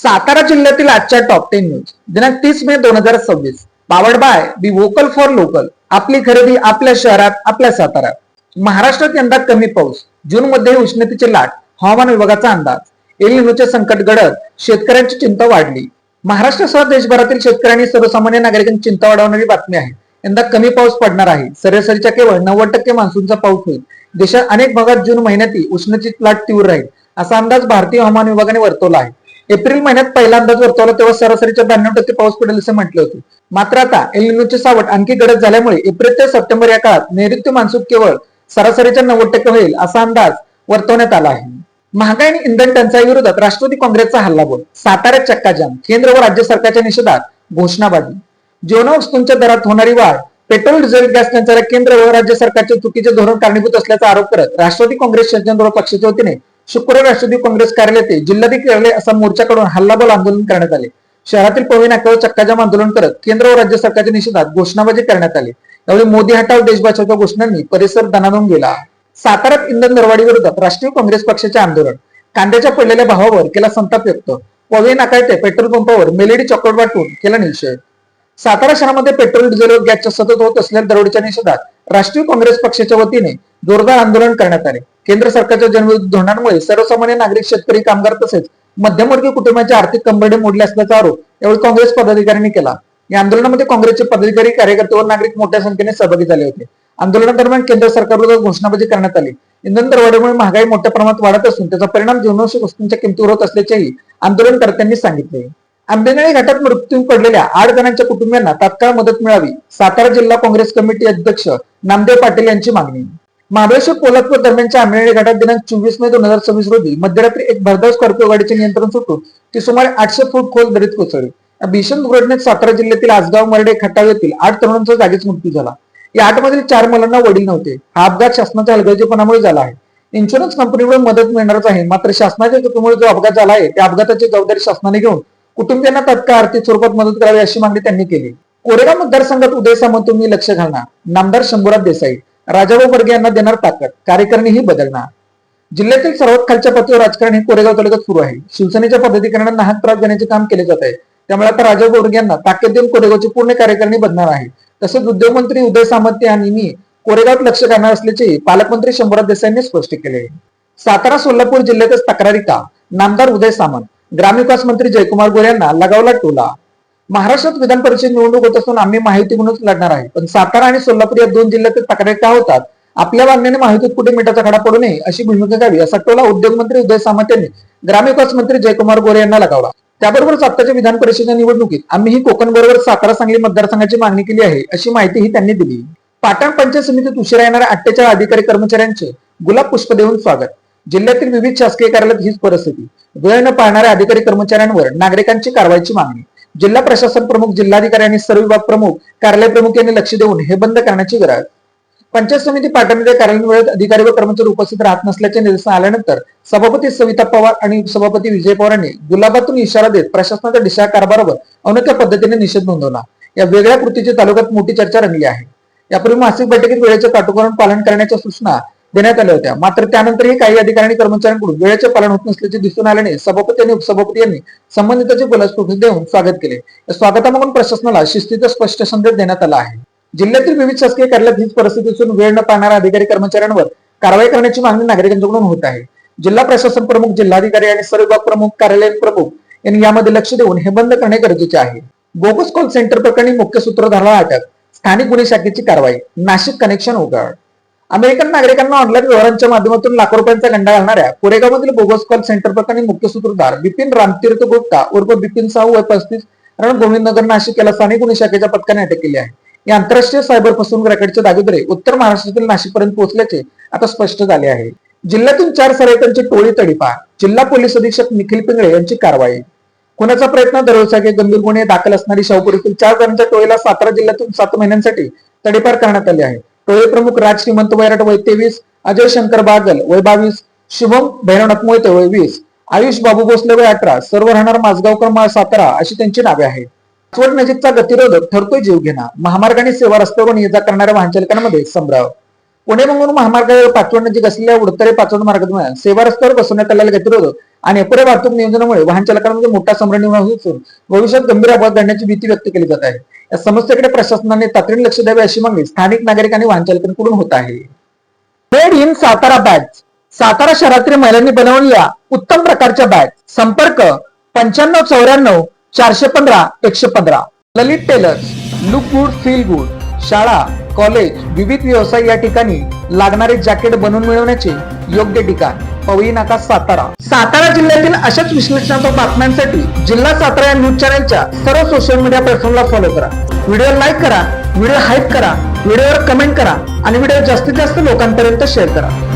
सातारा जिल्ह्यातील आजच्या top 10 news दिनांक 30 मे 2026. Powered by be vocal for local. आपली खरेदी आपल्या शहरात, आपल्या सातारा. महाराष्ट्रात यंदा कमी पाऊस, जून मध्ये उष्णतेची लाट, हवामान विभागाचा अंदाज. एल निनोचे संकट गडद, शेतकऱ्यांची चिंता वाढली. महाराष्ट्रासह देशभरातील शेतकऱ्यांनी सर्वसामान्य नागरिकांची चिंता वाढवणारी बातमी आहे. यंदा कमी पाऊस पडणार आहे. सरासरीच्या केवळ 90% मान्सूनचा पाऊस होईल. देशात अनेक भागात जून महिन्यातही उष्णतेची लाट तीव्र राहील असा अंदाज भारतीय हवामान विभागाने वर्तवला आहे. एप्रिल महिन्यात पहिला अंदाज वर्तवला तेव्हा सरासरीच्या 92% पाऊस पडेल असे म्हटले होते. मात्र आता एल निनोचे सावट आणखी गडद झाल्यामुळे एप्रिल ते सप्टेंबर या काळात नैऋत्य मान्सून केवळ सरासरीच्या 90% होईल असा अंदाज वर्तवण्यात आला आहे. महागाई आणि इंधन टंचाई विरोधात राष्ट्रवादी काँग्रेसचा हल्लाबोल. साताऱ्यात चक्काजाम, केंद्र व राज्य सरकारच्या निषेधात घोषणाबाजी. जीवनवस्तूंच्या दरात होणारी वाढ, पेट्रोल डिझेल गॅस टंचाईला केंद्र व राज्य सरकारचे चुकीचे धोरण कारणीभूत असल्याचा आरोप करत राष्ट्रवादी काँग्रेस शरद पक्षाच्या वतीने शुक्रवार राष्ट्रवादी काँग्रेस कार्यालय जिल्हाधिकारी असा मोर्चा काढून हल्लाबोल आंदोलन करण्यात आले. शहरातील पवई नाक्यावर चक्काजाम आंदोलन करत केंद्र व राज्य सरकारच्या निषेधात घोषणाबाजी करण्यात आली. यावेळी मोदी हटाव देश बचावच्या घोषणांनी परिसर दणाणून गेला. साताऱ्यात इंधन दरवाढी विरोधात राष्ट्रीय काँग्रेस पक्षाचे आंदोलन. कांद्याच्या पडलेल्या भावावर केला संताप व्यक्त. पवई नाका येथे पेट्रोल पंपावर मेलेडी चॉकलेट वाटून केला निषेध. सातारा शहरामध्ये पेट्रोल डिझेल व गॅसच्या सतत होत असलेल्या दरोडीच्या निषेधात राष्ट्रीय काँग्रेस पक्षाच्या वतीने जोरदार आंदोलन करण्यात आले. केंद्र सरकारच्या जनविरोधी धोरणांमुळे सर्वसामान्य नागरिक, शेतकरी, कामगार तसेच मध्यमवर्गीय कुटुंबाचे आर्थिक कंबरडे मोडले असल्याचा आरोप यावेळी काँग्रेस पदाधिकाऱ्यांनी केला. या आंदोलनामध्ये काँग्रेसचे पदाधिकारी, कार्यकर्ते व नागरिक मोठ्या संख्येने सहभागी झाले होते. आंदोलनादरम्यान केंद्र सरकारविरोधात घोषणाबाजी करण्यात आली. इंधन दरवाढीमुळे महागाई मोठ्या प्रमाणात वाढत असून त्याचा परिणाम जीवनावश्यक वस्तूंच्या किमतीवर होत असल्याचेही आंदोलनकर्त्यांनी सांगितले. आंबेनळी घाटात मृत्यू पडलेल्या 8 जणांच्या कुटुंबियांना तात्काळ मदत मिळावी, सातारा जिल्हा काँग्रेस कमिटी अध्यक्ष नामदेव पाटील यांची मागणी. महाबळेश्वर पोलादपूर दरम्यानच्या आंबेनळी घाटात दिनांक 24 मे 2026 रोजी मध्यरात्री एक भरधाव स्कॉर्पिओ गाडीचे नियंत्रण सुटून ती सुमारे 800 फूट खोल दरीत कोसळली. या भीषण दुर्घटनेत सातारा जिल्ह्यातील आसगाव, मर्डे, खटाव येथील 8 तरुणांचा जागीच मृत्यू झाला. या 8 मधील 4 मुलांना वडील नव्हते. हा अपघात शासनाच्या हलगर्जीपणामुळे झाला आहे. इन्शुरन्स कंपनीमुळे मदत मिळणारच आहे, मात्र शासनाच्या चुकीमुळे जो अपघात झाला आहे त्या अपघाताची जबाबदारी शासनाने घेऊन कुटुंबियांना तात्काळ आर्थिक स्वरूपात मदत करावी अशी मागणी त्यांनी केली. कोरेगाव मतदारसंघात उदय सामंत तुम्ही लक्ष घालणार, नामदार शंभूराज देसाई. राजाभाऊ बर्गे यांना देणार ताकद, कार्यकारिणीही बदलणार. जिल्ह्यातील सर्वात खालच्या पातळीवर राजकारण हे कोरेगाव तालुक्यात सुरू आहे. शिवसेनेच्या पदाधिकाऱ्यांना नाहक त्रास देण्याचे काम केले जात आहे. त्यामुळे आता राजाभाऊ बर्गे यांना ताकद देऊन कोरेगावची पूर्ण कार्यकारिणी बदलणार आहे. तसेच उद्योगमंत्री उदय सामंत यांनी कोरेगावात लक्ष घालणार असल्याचे पालकमंत्री शंभूराज देसाईंनी स्पष्ट केले. सातारा सोलापूर जिल्ह्यातच तक्रारी का, नामदार उदय सामंत. ग्रामविकास मंत्री जयकुमार गोरे यांना लगावला टोला. महाराष्ट्रात विधान परिषद निवडणूक होत असून आम्ही महायुती म्हणूनच लढणार आहे, पण सातारा आणि सोलापूर या 2 जिल्ह्यातील तक्रारी का होतात? आपल्या वागण्याने महायुतीत कुठे मिठाचा खडा पडू नये अशी भूमिका घ्यावी असा टोला उद्योगमंत्री उदय सामंत यांनी ग्रामविकास मंत्री जयकुमार गोरे यांना लगावला. त्याबरोबरच आताच्या विधान परिषदेच्या निवडणुकीत आम्ही ही कोकण बरोबर सातारा सांगली मतदारसंघाची मागणी केली आहे अशी माहितीही त्यांनी दिली. पाटण पंचायत समितीत उशिरा येणाऱ्या 48 अधिकारी कर्मचाऱ्यांचे गुलाब पुष्प देऊन स्वागत. जिल्ह्यातील विविध शासकीय कार्यालयात हीच परिस्थिती. वेळ न पाळणाऱ्या अधिकारी कर्मचाऱ्यांवर नागरिकांची कारवाईची मागणी. जिल्हा प्रशासन प्रमुख, जिल्हाधिकारी आणि सर्व विभाग प्रमुख, कार्यालय प्रमुख यांनी लक्ष देऊन हे बंद करण्याची गरज. पंचायत समिती पाटणमध्ये कार्यालयीन वेळेत अधिकारी व कर्मचारी उपस्थित राहत नसल्याचे निदर्शन आल्यानंतर सभापती सविता पवार आणि सभापती विजय पवार यांनी गुलाबातून इशारा देत प्रशासनाच्या दिशा कारभारावर अनोख्या पद्धतीने निषेध नोंदवला. या वेगळ्या कृतीची तालुक्यात मोठी चर्चा रंगली आहे. यापूर्वी मासिक बैठकीत वेळेचे काटेकोरपणे पालन करण्याच्या सूचना देण्यात आल्या होत्या, मात्र त्यानंतरही काही अधिकारी आणि कर्मचाऱ्यांकडून वेळेचे पालन होत नसल्याचे दिसून आल्याने सभापती आणि उपसभापती यांनी संबंधितांचे गुलाब देऊन स्वागत केले. या स्वागतामागून प्रशासनाला शिस्तीचा स्पष्ट संदेश देण्यात आला आहे. जिल्ह्यातील विविध शासकीय कार्यालयात हीच परिस्थिती असून वेळ न पाळणाऱ्या अधिकारी कर्मचाऱ्यांवर कारवाई करण्याची मागणी नागरिकांकडून होत आहे. जिल्हा प्रशासन प्रमुख, जिल्हाधिकारी आणि सर्व विभाग प्रमुख, कार्यालय प्रमुख यांनी यामध्ये लक्ष देऊन हे बंद करणे गरजेचे आहे. बोगस कॉल सेंटर प्रकरणी मुख्य सूत्रधाराला अटक, स्थानिक गुन्हे शाखेची कारवाई. नाशिक कनेक्शन उघड. अमेरिकन नागरिकांना ऑनलाईन व्यवहारांच्या माध्यमातून लाखो रुपयांचा गंडा घालणाऱ्या कोरेगावमधील बोगस कॉल सेंटर प्रकरणी मुख्य सूत्रधार बिपिन रामतीर्थ गुप्ता उर्फ बिपिन साहू वय 35 रण गोविंदनगर नाशिक याला स्थानिक गुन्हे शाखेच्या पथकाने अटक केली आहे. या आंतरराष्ट्रीय सायबर फसवणूक रॅकेटचे दागिदरे उत्तर महाराष्ट्रातील नाशिकपर्यंत पोहोचल्याचे आता स्पष्ट झाले आहे. जिल्ह्यातून 4 सराईतांची टोळी तडीपार, जिल्हा पोलीस अधीक्षक निखिल पिंगळे यांची कारवाई. खुनाचा प्रयत्न, दरोड्यासारखे गंभीर गुन्हे दाखल असणारी शाहूपुरीतील 4 जणांच्या टोळीला सातारा जिल्ह्यातून 7 महिन्यांसाठी तडीपार करण्यात आले आहे. टोळी प्रमुख राज श्रीमंत वैराट वय 23, अजय शंकर बागल वय 22, शुभम भैरवनाथ मोहिते वय 20, आयुष बाबू भोसले वय 18, सर्व राहणार माझगावकर माळ सातारा अशी त्यांची नावे आहेत. पाचवड नजीकचा गतिरोधक ठरतोय जीवघेणा. महामार्ग आणि सेवा रस्त्यावरून ये जा करणाऱ्या वाहन चालकांमध्ये संभ्रम. पुणे मंगळूर महामार्गावर पाचवड नजीक असलेल्या उडतरे पाचवड मार्गातून सेवा रस्त्यावर बसवण्यात आलेल्या गतिरोधक आणि अपुऱ्या वाहतूक नियोजनामुळे वाहन चालकांमध्ये मोठा संभ्रम निर्माण असून भविष्यात गंभीर अपघात घडण्याची भीती व्यक्त केली जात आहे. या समस्येकडे प्रशासनाने तातडीने लक्ष द्यावे अशी मागणी स्थानिक नागरिक आणि वाहन चालकांकडून होत आहे. Made in Satara bags. Satara शहरातील महिलांनी बनवलेल्या उत्तम प्रकारच्या बॅग. संपर्क 9594 415 115. Lalit tailors. Look good feel good. शाळा, कॉलेज, विविध व्यवसाय या ठिकाणी लागणारे जॅकेट बनवून मिळवण्याचे योग्य ठिकाण पवई नाका सातारा. सातारा जिल्ह्यातील अशाच विश्लेषणात्मक बातम्यांसाठी जिल्हा सातारा या न्यूज चॅनलच्या सर्व सोशल मीडिया प्लॅटफॉर्मला फॉलो करा. व्हिडिओ लाईक करा, व्हिडिओ हाईप करा, व्हिडिओवर कमेंट करा आणि व्हिडिओ जास्तीत जास्त लोकांपर्यंत शेअर करा.